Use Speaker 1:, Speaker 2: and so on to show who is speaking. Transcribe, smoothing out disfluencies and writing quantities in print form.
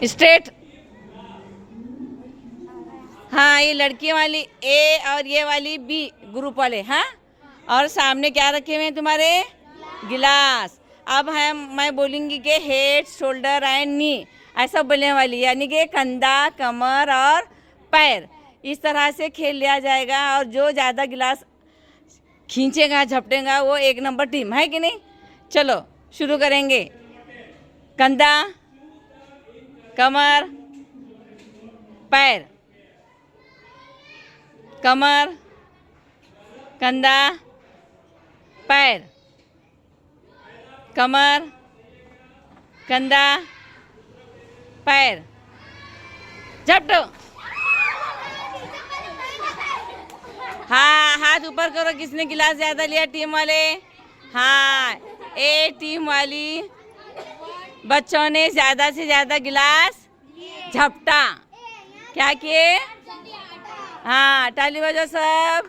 Speaker 1: Straight. हाँ, ये लड़की वाली ए और ये वाली बी ग्रुप वाले। हाँ, और सामने क्या रखे हुए हैं तुम्हारे? गिलास। अब मैं बोलूँगी कि हेड, शोल्डर एंड नी, ऐसा बोलने वाली, यानी कि कंधा, कमर और पैर। इस तरह से खेल लिया जाएगा और जो ज़्यादा गिलास खींचेगा, झपटेगा, वो एक नंबर टीम है कि नहीं। चलो शुरू करेंगे। कंधा, कमर, पैर, कमर, कंधा, पैर, कमर, कंधा, पैर, झपटो। हाँ, हाथ ऊपर करो। किसने गिलास ज्यादा लिया? टीम वाले। हाँ, ए टीम वाली बच्चों ने ज्यादा से ज्यादा गिलास झपटा। क्या किए? हाँ, ताली बजाओ सब।